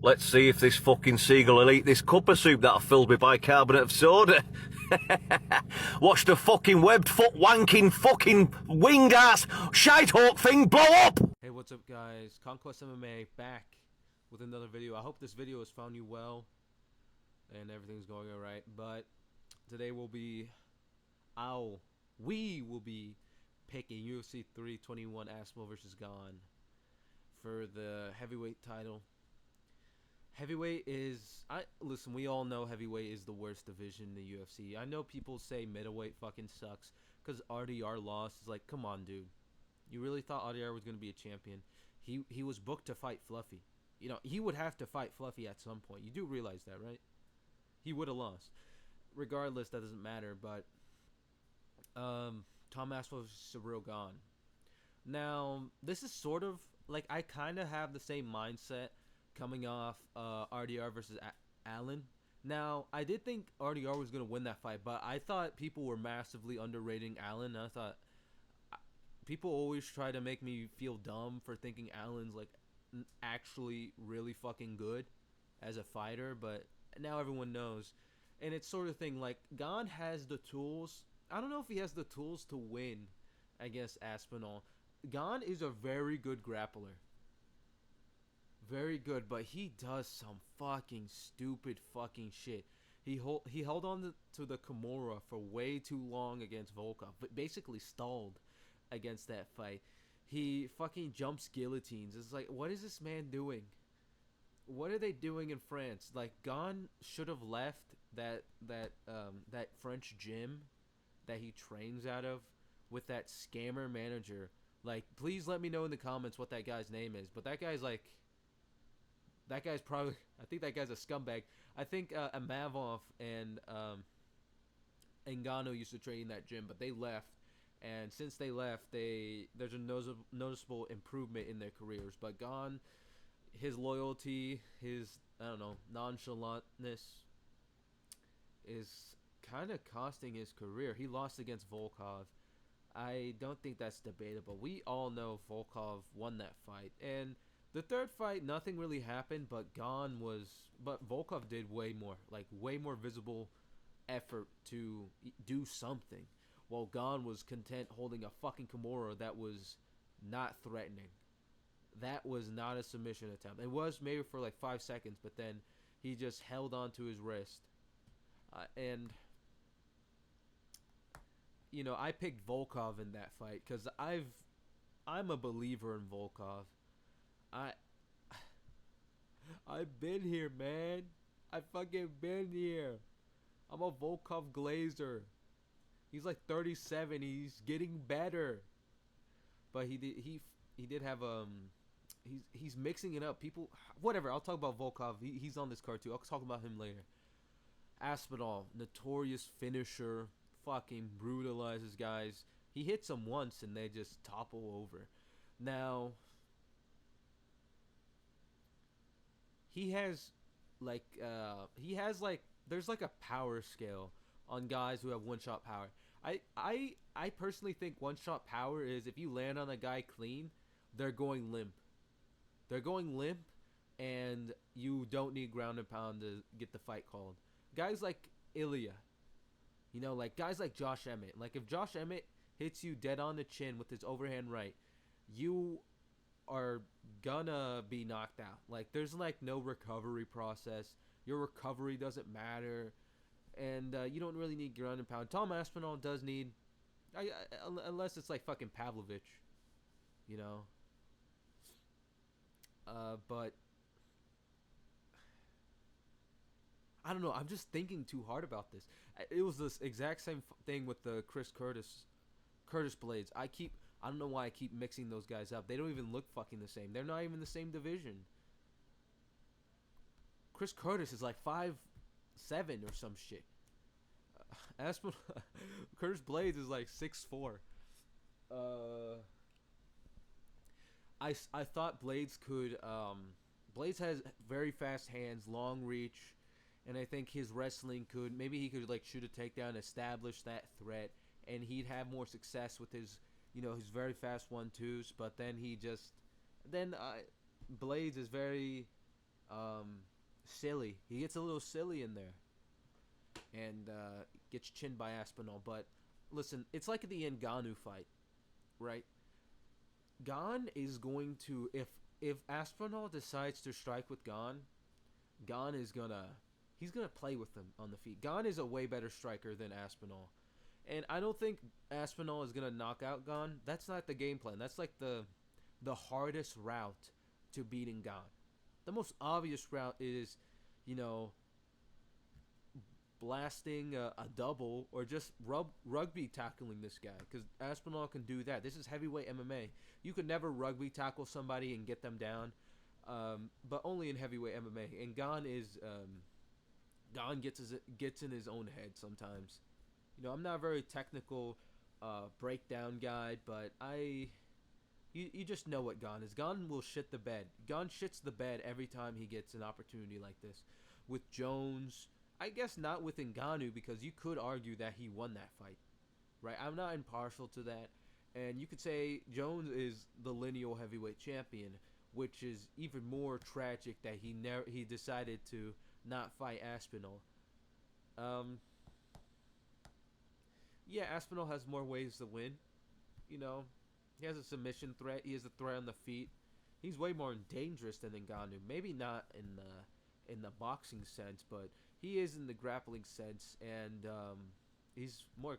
Let's see if this fucking seagull will eat this cup of soup that I filled with bicarbonate of soda. Watch the fucking webbed foot wanking fucking winged ass shitehawk thing blow up! Hey, what's up guys? Conquest MMA back with another video. I hope this video has found you well and everything's going alright. But today we will be picking UFC 321 Aspinall versus Gane for the heavyweight title. Heavyweight is, listen, we all know heavyweight is the worst division in the UFC. I know people say middleweight fucking sucks because RDR lost. It's like, come on, dude. You really thought RDR was going to be a champion? He was booked to fight Fluffy. You know, he would have to fight Fluffy at some point. You do realize that, right? He would have lost. Regardless, that doesn't matter, but Tom Aspinall is a real Gane. Now, this is sort of, like, I kind of have the same mindset coming off RDR versus Allen. Now, I did think RDR was going to win that fight, but I thought people were massively underrating Allen. I thought people always try to make me feel dumb for thinking Allen's like actually really fucking good as a fighter, but now everyone knows. And it's sort of thing like Gane has the tools. I don't know if he has the tools to win against Aspinall. Gane is a very good grappler. Very good, but he does some fucking stupid fucking shit. He held on to the Kimura for way too long against Volkov, but basically stalled against that fight. He fucking jumps guillotines. It's like, what is this man doing? What are they doing in France? Like, Gane should have left that French gym that he trains out of with that scammer manager. Like, please let me know in the comments what that guy's name is. But that guy's like, that guy's probably, I think that guy's a scumbag. I think Amavov and Ngannou used to train in that gym, but they left. And since they left, there's a noticeable improvement in their careers. But Gane, his loyalty, his, I don't know, nonchalantness is kind of costing his career. He lost against Volkov. I don't think that's debatable. We all know Volkov won that fight. And the third fight, nothing really happened, but Volkov did way more visible effort to do something, while Gane was content holding a fucking Kimura that was not threatening. That was not a submission attempt. It was maybe for like 5 seconds, but then he just held on to his wrist. And, you know, I picked Volkov in that fight because I'm a believer in Volkov. I've been here, man. I fucking been here. I'm a Volkov glazer. He's like 37. He's getting better. But he did have he's mixing it up. People, whatever. I'll talk about Volkov. He's on this card too. I'll talk about him later. Aspinall, notorious finisher, fucking brutalizes guys. He hits them once and they just topple over. Now, he has there's like a power scale on guys who have one-shot power. I personally think one-shot power is if you land on a guy clean, they're going limp. They're going limp, and you don't need ground and pound to get the fight called. Guys like Ilya, you know, like guys like Josh Emmett. Like if Josh Emmett hits you dead on the chin with his overhand right, you are gonna be knocked out. Like there's like no recovery process. Your recovery doesn't matter, and you don't really need ground and pound. Tom Aspinall does need, unless it's like fucking Pavlovich, you know. But I don't know. I'm just thinking too hard about this. It was this exact same thing with the Curtis Blades. I don't know why I keep mixing those guys up. They don't even look fucking the same. They're not even the same division. Chris Curtis is like 5'7" or some shit. Curtis Blades is like 6'4". I thought Blades could. Blades has very fast hands, long reach, and I think his wrestling he could like shoot a takedown, establish that threat, and he'd have more success with his his very fast 1-2s. But then Blades is very silly. He gets a little silly in there, and gets chinned by Aspinall. But listen, it's like the Ngannou fight, right? Gane is going to if Aspinall decides to strike with Gane is gonna play with him on the feet. Gane is a way better striker than Aspinall. And I don't think Aspinall is gonna knock out Gane. That's not the game plan. That's like the hardest route to beating Gane. The most obvious route is, you know, blasting a double or just rugby tackling this guy because Aspinall can do that. This is heavyweight MMA. You could never rugby tackle somebody and get them down, but only in heavyweight MMA. And Gane gets in his own head sometimes. You know, I'm not a very technical breakdown guy, but you just know what Gane is. Gane will shit the bed. Gane shits the bed every time he gets an opportunity like this. With Jones, I guess not with Ngannou because you could argue that he won that fight, right? I'm not impartial to that, and you could say Jones is the lineal heavyweight champion, which is even more tragic that he decided to not fight Aspinall. Um, yeah, Aspinall has more ways to win. You know, he has a submission threat. He has a threat on the feet. He's way more dangerous than Ngannou. Maybe not in the boxing sense, but he is in the grappling sense, and he's more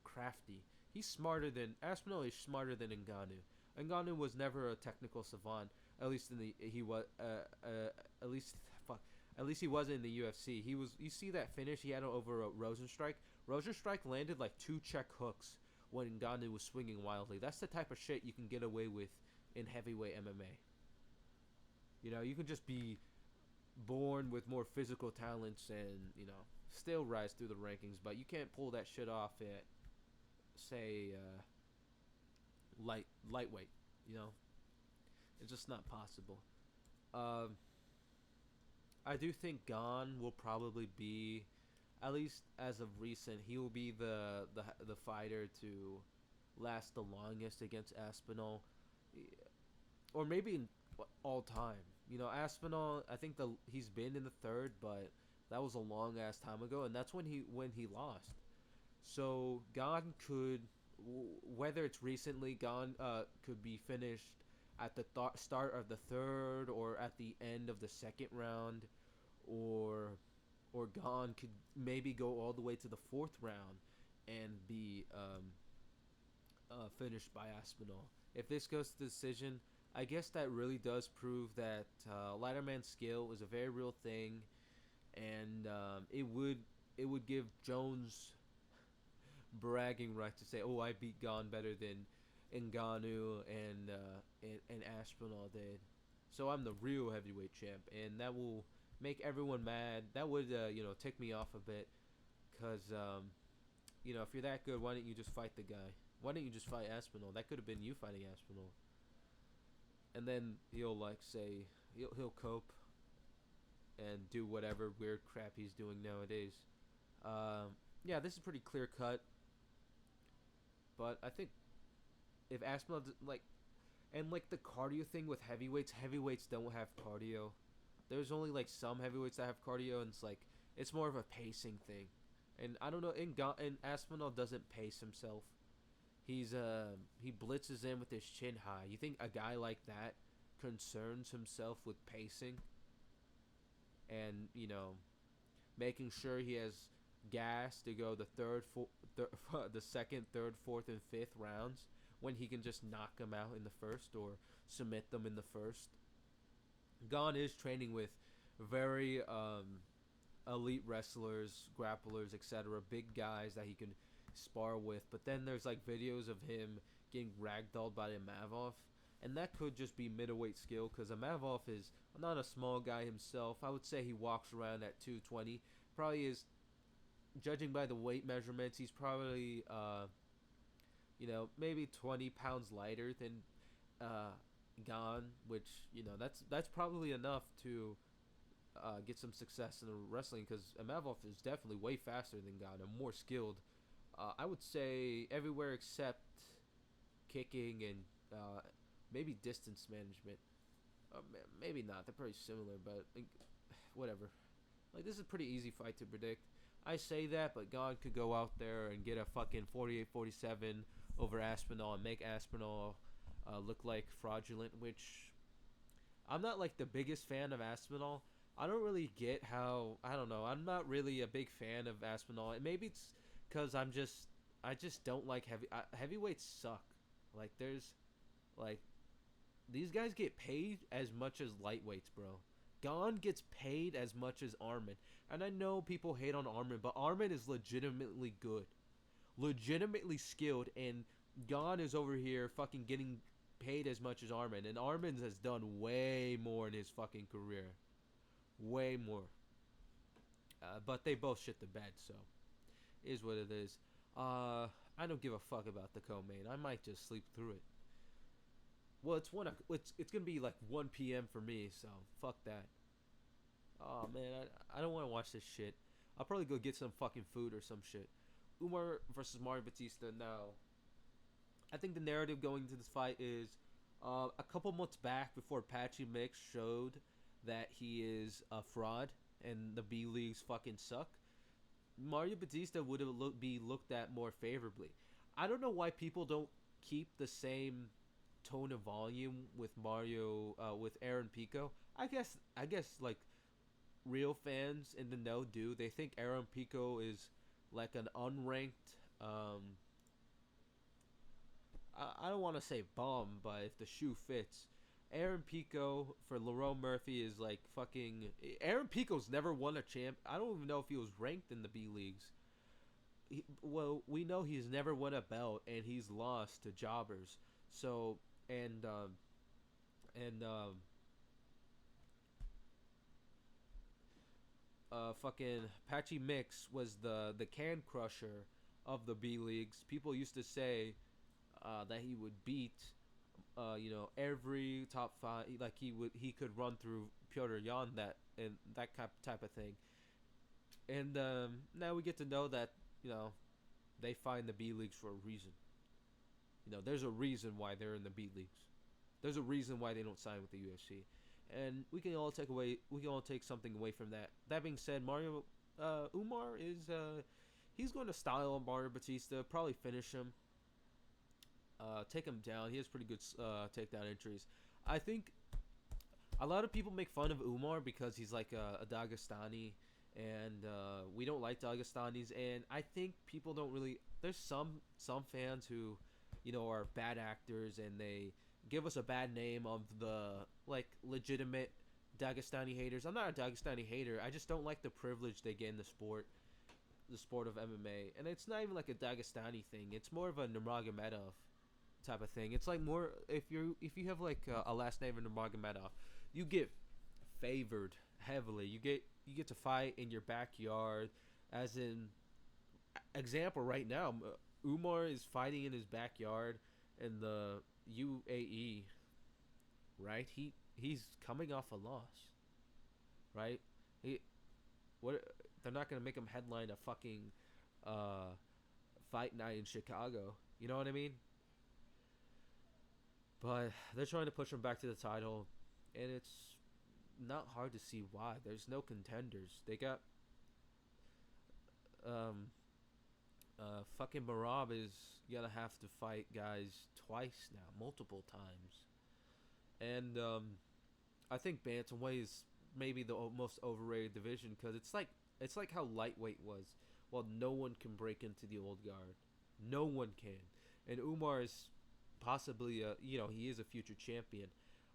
crafty. He's smarter than Aspinall. Is smarter than Ngannou. Ngannou was never a technical savant. At least in the he was at least fuck. At least he wasn't in the UFC. He was. You see that finish he had over Rosenstrike. Rosenstrike landed like 2 check hooks when Ngannou was swinging wildly. That's the type of shit you can get away with in heavyweight MMA. You know, you can just be born with more physical talents and, you know, still rise through the rankings, but you can't pull that shit off at, say, lightweight. You know, it's just not possible. I do think Gane will probably be, at least as of recent, he will be the fighter to last the longest against Aspinall, or maybe in all time. You know, Aspinall, I think he's been in the third, but that was a long ass time ago, and that's when he lost. So Gane could, whether it's recently, Gane could be finished at the start of the third or at the end of the second round, or Gane could maybe go all the way to the fourth round and be finished by Aspinall. If this goes to decision, I guess that really does prove that lighter man skill is a very real thing, and it would give Jones bragging right to say, "Oh, I beat Gane better than Ngannou and Aspinall did, so I'm the real heavyweight champ," and that will make everyone mad. That would tick me off a bit, cause if you're that good, why didn't you just fight the guy? Why didn't you just fight Aspinall? That could have been you fighting Aspinall. And then he'll he'll cope and do whatever weird crap he's doing nowadays. Yeah, this is pretty clear cut. But I think if Aspinall the cardio thing with heavyweights don't have cardio. There's only like some heavyweights that have cardio, and it's more of a pacing thing. And I don't know, and Aspinall doesn't pace himself. He blitzes in with his chin high. You think a guy like that concerns himself with pacing and making sure he has gas to go the second, third, fourth, and fifth rounds when he can just knock them out in the first or submit them in the first? Gane is training with very elite wrestlers, grapplers, etc., big guys that he can spar with, but then there's videos of him getting ragdolled by Amavov, and that could just be middleweight skill, because Amavov is not a small guy himself. I would say he walks around at 220, probably is, judging by the weight measurements, he's probably maybe 20 pounds lighter than Gane, which that's probably enough to get some success in the wrestling, because Amavov is definitely way faster than Gane and more skilled. I would say everywhere except kicking and maybe distance management. maybe not. They're pretty similar, but like, whatever. Like, this is a pretty easy fight to predict. I say that, but God could go out there and get a fucking 48-47 over Aspinall and make Aspinall look like fraudulent, which I'm not like the biggest fan of Aspinall. I don't really get how, I don't know. I'm not really a big fan of Aspinall. And maybe it's cuz I just don't like heavyweights suck. Like like these guys get paid as much as lightweights, bro. Gane gets paid as much as Armin. And I know people hate on Armin, but Armin is legitimately good. Legitimately skilled, and Gane is over here fucking getting paid as much as Armin. And Armin has done way more in his fucking career. Way more. But they both shit the bed, so is what it is. I don't give a fuck about the co-main. I might just sleep through it. Well, it's gonna be like 1 p.m. for me, so fuck that. Oh man, I don't want to watch this shit. I'll probably go get some fucking food or some shit. Umar versus Mario Batista now. I think the narrative going into this fight is a couple months back before Patchy Mix showed that he is a fraud and the B leagues fucking suck. Mario Batista would have be looked at more favorably. I don't know why people don't keep the same tone of volume with Mario with Aaron Pico. I guess like real fans in the know do. They think Aaron Pico is like an unranked I don't want to say bum, but if the shoe fits, Aaron Pico for Lerone Murphy is like fucking. Aaron Pico's never won a champ. I don't even know if he was ranked in the B leagues. Well, we know he's never won a belt, and he's lost to jobbers. So and fucking Patchy Mix was the can crusher of the B leagues. People used to say that he would beat every top five, like he could run through Piotr Jan, that and that type of thing. And now we get to know that they find the B leagues for a reason. There's a reason why they're in the B leagues. There's a reason why they don't sign with the UFC, and we can all take something away from that. That being said, Umar is he's going to style on Mario Batista, probably finish him. Take him down. He has pretty good takedown entries. I think a lot of people make fun of Umar because he's like a Dagestani, and we don't like Dagestanis. And I think people don't really. There's some fans who, are bad actors, and they give us a bad name of the like legitimate Dagestani haters. I'm not a Dagestani hater. I just don't like the privilege they get in the sport of MMA, and it's not even like a Dagestani thing. It's more of a Nurmagomedov type of thing. It's like more if you have like a last name of Nurmagomedov, you get favored heavily. You get to fight in your backyard. As in example, right now, Umar is fighting in his backyard in the UAE. Right? He's coming off a loss. Right? They're not gonna make him headline a fucking fight night in Chicago. You know what I mean? But they're trying to push him back to the title, and it's not hard to see why. There's no contenders. They got fucking Marab is gonna have to fight guys twice now, multiple times. And I think bantamweight is maybe the most overrated division because it's like how lightweight was. Well, no one can break into the old guard. No one can. And Umar is possibly he is a future champion.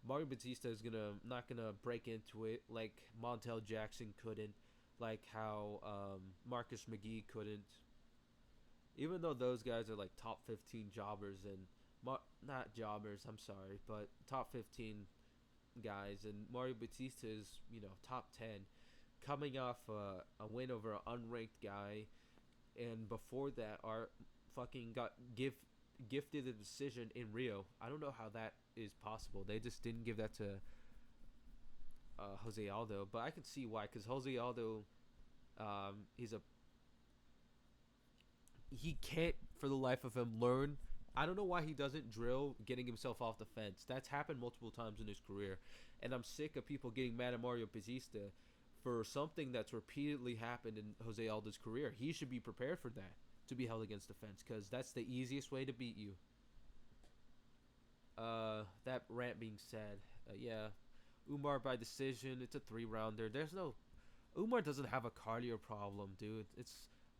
Mario Batista is not gonna break into it like Montel Jackson couldn't, like how Marcus McGee couldn't. Even though those guys are like top 15 jobbers and not jobbers, I'm sorry, but top 15 guys, and Mario Batista is top 10, coming off a win over an unranked guy, and before that are fucking got gifted a decision in Rio. I don't know how that is possible. They just didn't give that to Jose Aldo, but I can see why, because Jose Aldo, he can't for the life of him learn I don't know why he doesn't drill getting himself off the fence. That's happened multiple times in his career, and I'm sick of people getting mad at Mario Batista for something that's repeatedly happened in Jose Aldo's career. He should be prepared for that, to be held against the fence, because that's the easiest way to beat you. That rant being said, yeah, Umar by decision. It's a 3-rounder. There's no Umar doesn't have a cardio problem, dude.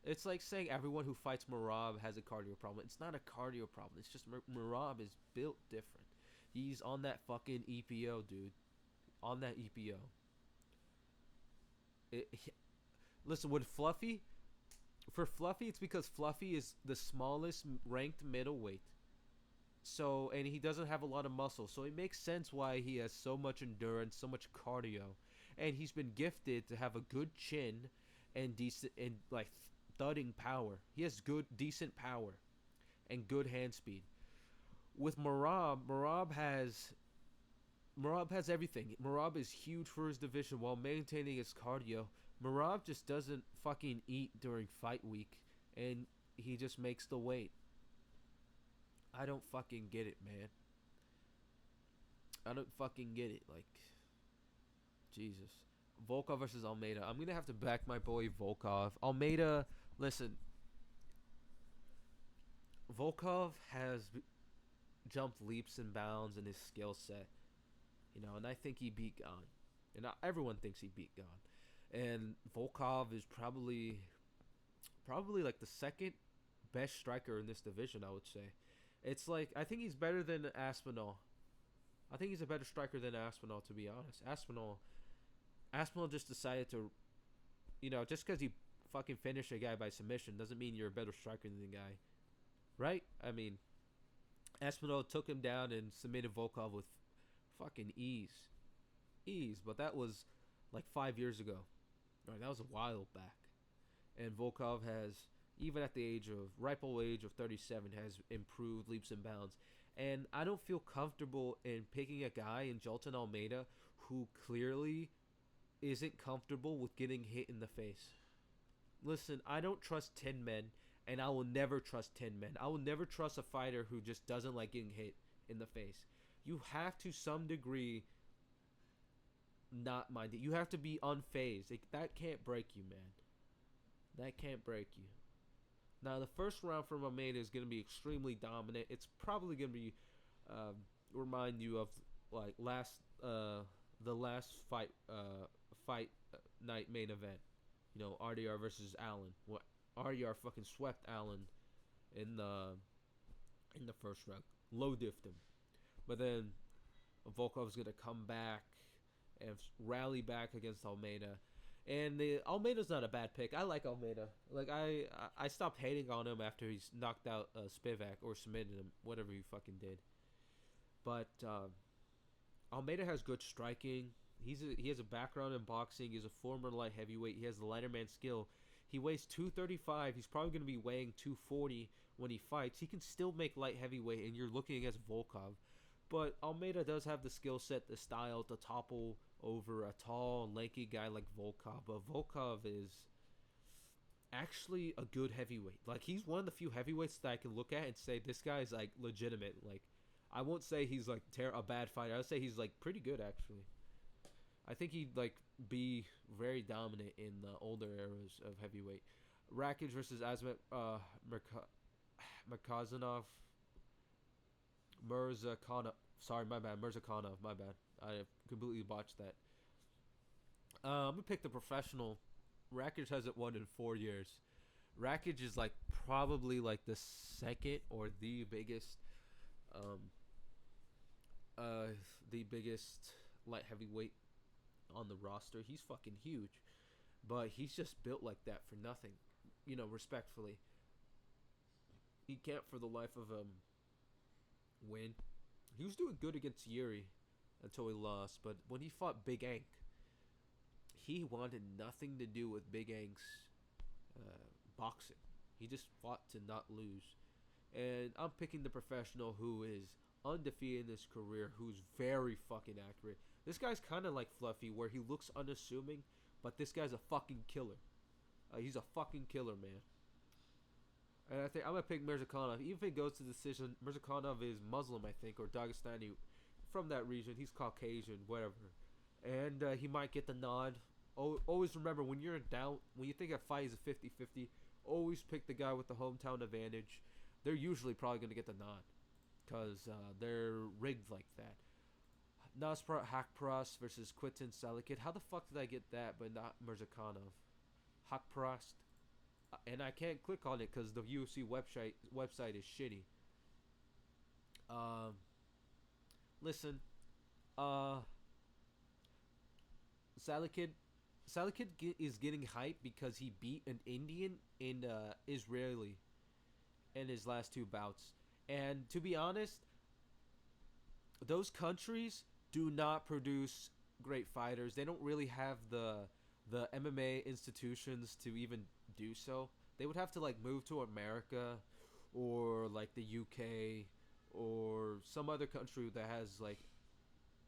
It's like saying everyone who fights Merab has a cardio problem. It's not a cardio problem. It's just Merab is built different. He's on that fucking EPO, dude. On that EPO. Listen, with Fluffy, for Fluffy, it's because Fluffy is the smallest ranked middleweight. So, and he doesn't have a lot of muscle. So it makes sense why he has so much endurance, so much cardio. And he's been gifted to have a good chin and decent and like thudding power. He has good decent power and good hand speed. With Merab has everything. Merab is huge for his division while maintaining his cardio. Merab just doesn't fucking eat during fight week, and he just makes the weight. I don't fucking get it, man. I don't fucking get it. Like, Jesus. Volkov versus Almeida. I'm going to have to back my boy Volkov. Almeida, listen. Volkov has jumped leaps and bounds in his skill set. You know, and I think he beat Gane. And everyone thinks he beat Gane. And Volkov is probably like the second best striker in this division, I would say. It's like, I think he's better than Aspinall. I think he's a better striker than Aspinall, to be honest. Aspinall just decided to, you know, just because he fucking finished a guy by submission doesn't mean you're a better striker than the guy. Right? I mean, Aspinall took him down and submitted Volkov with fucking ease. But that was like 5 years ago. Right, that was a while back. And Volkov has, even at the ripe old age of 37, has improved leaps and bounds. And I don't feel comfortable in picking a guy in Jolton Almeida who clearly isn't comfortable with getting hit in the face. Listen, I don't trust 10 men, and I will never trust 10 men. I will never trust a fighter who just doesn't like getting hit in the face. You have to some degree not mind it. You have to be unfazed. That can't break you, man. That can't break you. Now, the first round from Almeida is going to be extremely dominant. It's probably going to be remind you of like the last fight night main event. You know, RDR versus Allen. What RDR fucking swept Allen in the first round. Low diffed him. But then Volkov's going to come back and rally back against Almeida. And Almeida's not a bad pick. I like Almeida. Like, I stopped hating on him after he's knocked out Spivak or submitted him, whatever he fucking did. But Almeida has good striking. He has a background in boxing. He's a former light heavyweight. He has the lighter man skill. He weighs 235. He's probably going to be weighing 240 when he fights. He can still make light heavyweight, and you're looking against Volkov. But Almeida does have the skill set, the style to topple over a tall, lanky guy like Volkov. But Volkov is actually a good heavyweight. Like, he's one of the few heavyweights that I can look at and say, this guy is, like, legitimate. Like, I won't say he's, like, a bad fighter. I would say he's, like, pretty good, actually. I think he'd, like, be very dominant in the older eras of heavyweight. Rakic versus Mirzakhanov. Sorry, my bad. Mirzakhanov, my bad. I completely botched that. I'm going to pick the professional. Rakic hasn't won in 4 years. Rakic is, like, probably, like, the second or the biggest light heavyweight on the roster. He's fucking huge. But he's just built like that for nothing. You know, respectfully. He can't for the life of him win. He was doing good against Yuri until he lost. But when he fought Big Ank, he wanted nothing to do with Big Ank's boxing. He just fought to not lose. And I'm picking the professional who is undefeated in his career, who's very fucking accurate. This guy's kind of like Fluffy, where he looks unassuming, but this guy's a fucking killer. He's a fucking killer, man. And I think I'm gonna pick Mirzakhanov. Even if it goes to decision, Mirzakhanov is Muslim, I think, or Dagestani, from that region. He's Caucasian, whatever, and he might get the nod. Always remember when you're in doubt, when you think a fight is a 50-50, always pick the guy with the hometown advantage. They're usually probably gonna get the nod, cause they're rigged like that. Nasrat Hakparast versus Quitin Salikid. How the fuck did I get that, but not Mirzakhanov? Hakparast, and I can't click on it because the UFC website is shitty. Um, Listen, uh, Salikid, is getting hype because he beat an Indian and Israeli in his last two bouts, and to be honest, those countries do not produce great fighters. They don't really have the MMA institutions to even do so. They would have to like move to America or like the UK or some other country that has like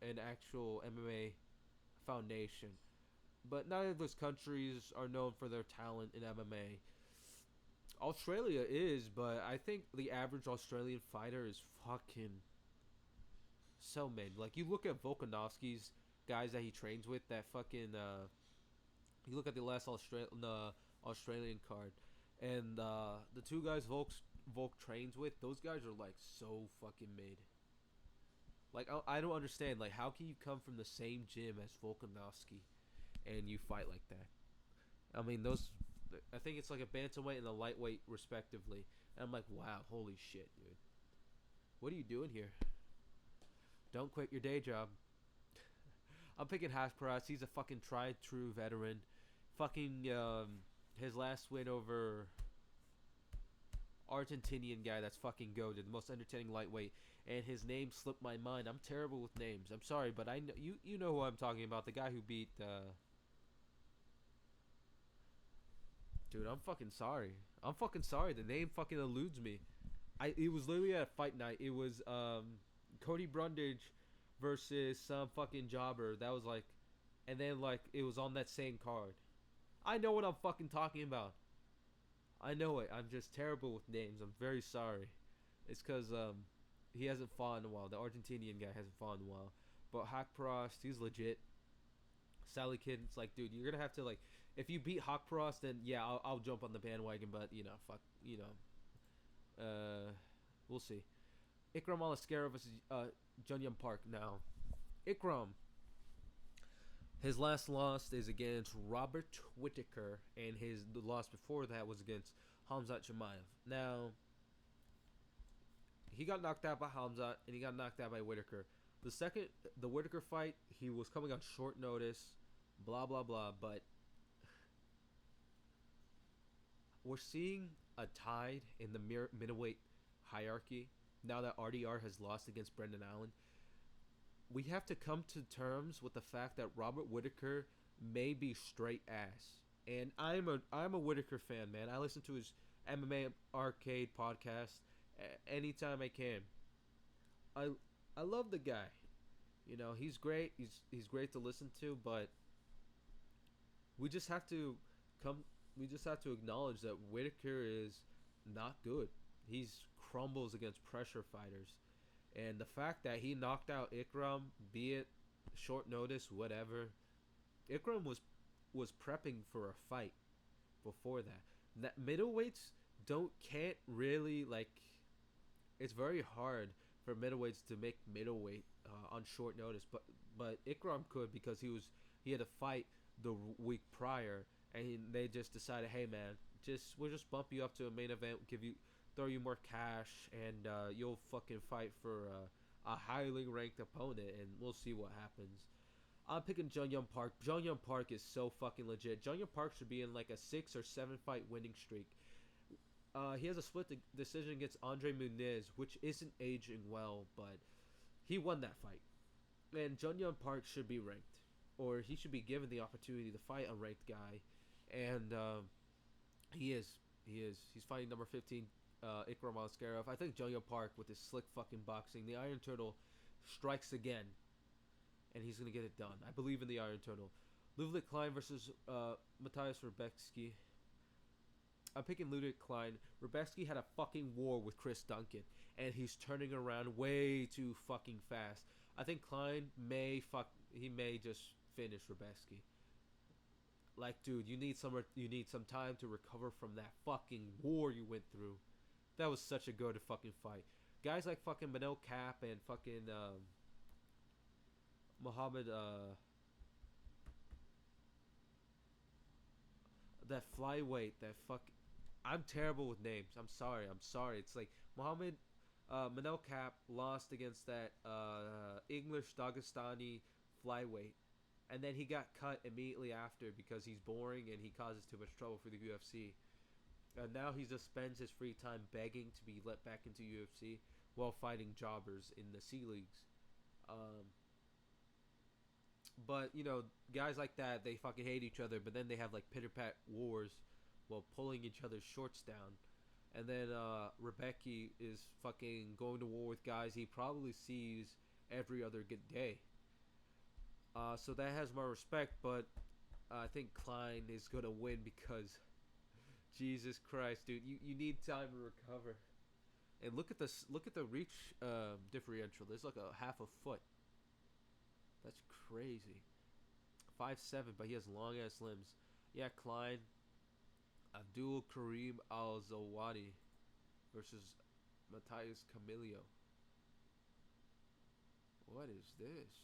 an actual MMA foundation. But none of those countries are known for their talent in MMA. Australia is, but I think the average Australian fighter is fucking so mid. Like you look at Volkanovski's guys that he trains with, that fucking you look at the last Australian card, and the two guys Volk trains with, those guys are like so fucking mid. Like I don't understand. Like how can you come from the same gym as Volkanovski and you fight like that? I mean those. I think it's like a bantamweight and a lightweight respectively. And I'm like, wow, holy shit, dude. What are you doing here? Don't quit your day job. I'm picking Hasparas. He's a fucking tried true veteran. Fucking his last win over Argentinian guy that's fucking goated, the most entertaining lightweight, and his name slipped my mind. I'm terrible with names. I'm sorry, but I know you know who I'm talking about. The guy who beat dude, I'm fucking sorry. I'm fucking sorry. The name fucking eludes me. It was literally at fight night. It was Cody Brundage versus some fucking jobber. That was like, and then like it was on that same card. I know what I'm fucking talking about. I know it. I'm just terrible with names. I'm very sorry. It's because he hasn't fought in a while. The Argentinian guy hasn't fought in a while. But Hakparast, he's legit. Sally Kid, it's like, dude, you're gonna have to like, if you beat Hakparast, then yeah, I'll jump on the bandwagon. But you know, fuck, you know, we'll see. Ikram Alaskara versus Junyum Park. Now, Ikram, his last loss is against Robert Whittaker, and the loss before that was against Hamzat Chimaev. Now, he got knocked out by Hamzat, and he got knocked out by Whittaker. The Whittaker fight, he was coming on short notice, blah, blah, blah, but we're seeing a tide in the middleweight hierarchy now that RDR has lost against Brendan Allen. We have to come to terms with the fact that Robert Whittaker may be straight ass. And I'm a Whittaker fan, man. I listen to his MMA Arcade podcast anytime I can. I love the guy. You know, he's great. He's great to listen to, but we just have to acknowledge that Whittaker is not good. He's crumbles against pressure fighters. And the fact that he knocked out Ikram, be it short notice, whatever, Ikram was prepping for a fight before that. That middleweights can't really like. It's very hard for middleweights to make middleweight on short notice, but Ikram could because he had a fight the week prior, and they just decided, hey man, we'll just bump you up to a main event, throw you more cash, and you'll fucking fight for a highly ranked opponent, and we'll see what happens. I'm picking Jung Young Park. Jung Young Park is so fucking legit. Jung Young Park should be in like a 6 or 7 fight winning streak. He has a split decision against Andre Muniz, which isn't aging well, but he won that fight. And Jung Young Park should be ranked, or he should be given the opportunity to fight a ranked guy, and he is. He's fighting number 15. Ikram Askarov. I think Jung Young Park with his slick fucking boxing, the Iron Turtle strikes again, and he's gonna get it done. I believe in the Iron Turtle. Ludwig Klein versus Matthias Rebecki. I'm picking Ludwig Klein. Rebecki had a fucking war with Chris Duncan, and he's turning around way too fucking fast. I think Klein he may just finish Rebecki. Like, dude, you need some time to recover from that fucking war you went through. That was such a good fucking fight. Guys like fucking Manel Cap and fucking Muhammad that flyweight that fuck. I'm terrible with names. I'm sorry. It's like Muhammad Manel Cap lost against that English Dagestani flyweight, and then he got cut immediately after because he's boring and he causes too much trouble for the UFC. And now he just spends his free time begging to be let back into UFC while fighting jobbers in the C leagues. Um, but you know, guys like that, they fucking hate each other, but then they have like pitter pat wars while pulling each other's shorts down. And then Rebecki is fucking going to war with guys he probably sees every other good day. So that has my respect, but I think Klein is gonna win because Jesus Christ, dude, you need time to recover. And look at this. Look at the reach differential. There's like a half a foot. That's crazy. 5'7", but he has long ass limbs. Yeah, Klein. Abdul Karim Al Zawadi versus Matthias Camillo. What is this?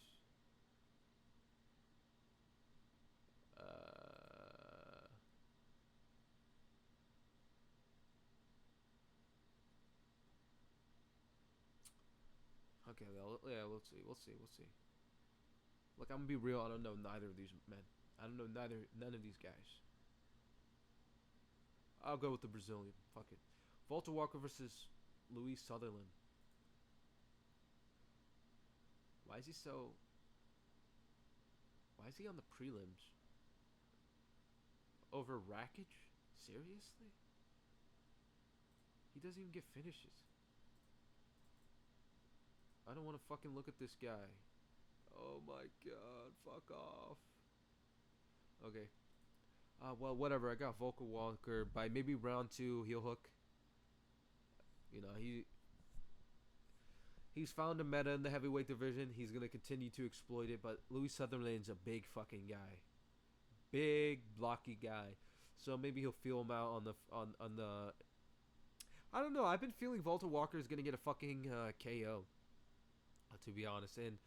Okay, well, yeah, we'll see. Look, I'm gonna be real. I don't know neither of these men. I don't know none of these guys. I'll go with the Brazilian. Fuck it. Walter Walker versus Louis Sutherland. Why is he so? Why is he on the prelims? Over Rakic? Seriously? He doesn't even get finishes. I don't want to fucking look at this guy. Oh my god, fuck off. Okay. Well, whatever. I got Volker Walker by maybe round 2 heel hook. You know, he's found a meta in the heavyweight division. He's gonna continue to exploit it. But Louis Sutherland's a big fucking guy, big blocky guy. So maybe he'll feel him out on the. I don't know. I've been feeling Volker Walker is gonna get a fucking KO. To be honest, and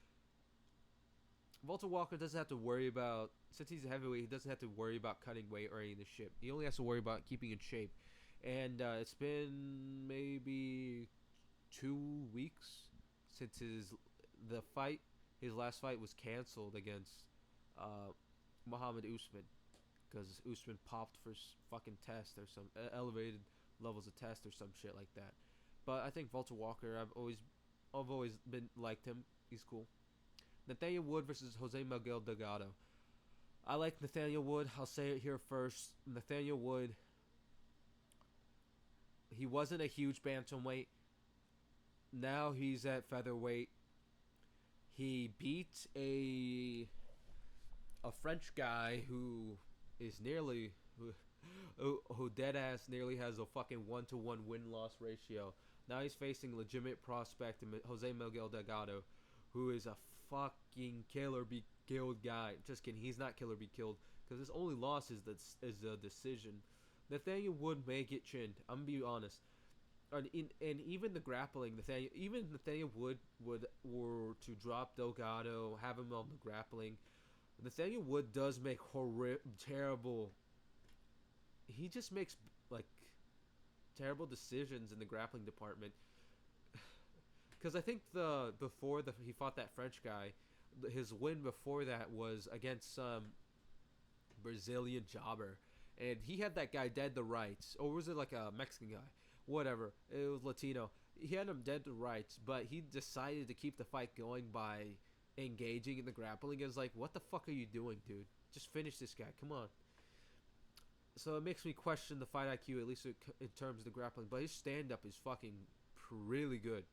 Walter Walker doesn't have to worry about, since he's a heavyweight, he doesn't have to worry about cutting weight or any of this shit. He only has to worry about keeping in shape. And it's been maybe 2 weeks since his last fight was canceled against Muhammad Usman, because Usman popped for fucking test or some elevated levels of test or some shit like that. But I think Walter Walker, I've always been liked him. He's cool. Nathaniel Wood versus Jose Miguel Delgado. I like Nathaniel Wood. I'll say it here first. Nathaniel Wood, he wasn't a huge bantamweight. Now he's at featherweight. He beat a French guy who is nearly who dead ass nearly has a fucking 1-to-1 win-loss ratio. Now he's facing legitimate prospect Jose Miguel Delgado, who is a fucking killer be killed guy. Just kidding, he's not killer be killed, because his only loss is the decision. Nathaniel Wood may get chinned. I'm gonna be honest. And even the grappling, Nathaniel Wood were to drop Delgado, have him on the grappling. Nathaniel Wood does make terrible. He just makes like terrible decisions in the grappling department. Because I think he fought that French guy, his win before that was against some Brazilian jobber, and he had that guy dead to rights, or was it like a Mexican guy? Whatever, it was Latino. He had him dead to rights, but he decided to keep the fight going by engaging in the grappling. It was like, what the fuck are you doing, dude? Just finish this guy. Come on. So it makes me question the fight IQ, at least in terms of the grappling. But his stand-up is fucking really good.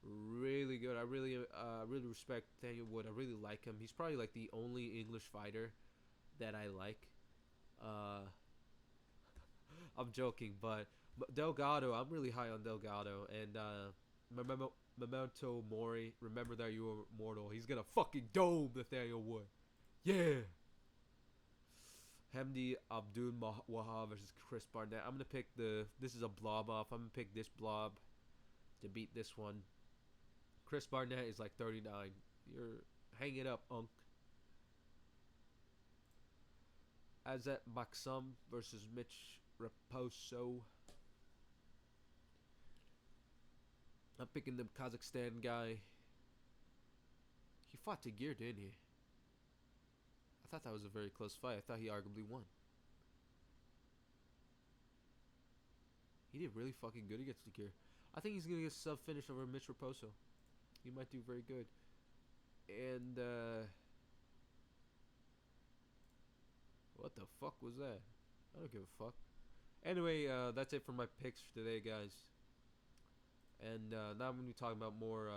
Really good. I really respect Daniel Wood. I really like him. He's probably like the only English fighter that I like. I'm joking, but Delgado, I'm really high on Delgado, and Memento Mori, remember that you were mortal. He's gonna fucking dome Nathaniel Wood. Yeah. Hamdi Abdul Wahab versus Chris Barnett. I'm gonna pick this is a blob off. I'm gonna pick this blob to beat this one. Chris Barnett is like 39. You're hang it up, Unk. Azat Maksum versus Mitch Raposo. I'm picking the Kazakhstan guy. He fought Tagir, didn't he? I thought that was a very close fight. I thought he arguably won. He did really fucking good against Tagir. I think he's gonna get a sub finish over Mitch Raposo. He might do very good. And what the fuck was that? I don't give a fuck. Anyway, that's it for my picks for today, guys. And now I'm gonna be talking about more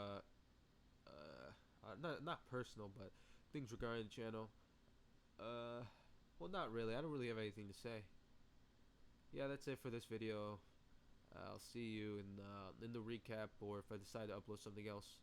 not personal, but things regarding the channel. Well, not really. I don't really have anything to say. Yeah, that's it for this video. I'll see you in the recap, or if I decide to upload something else.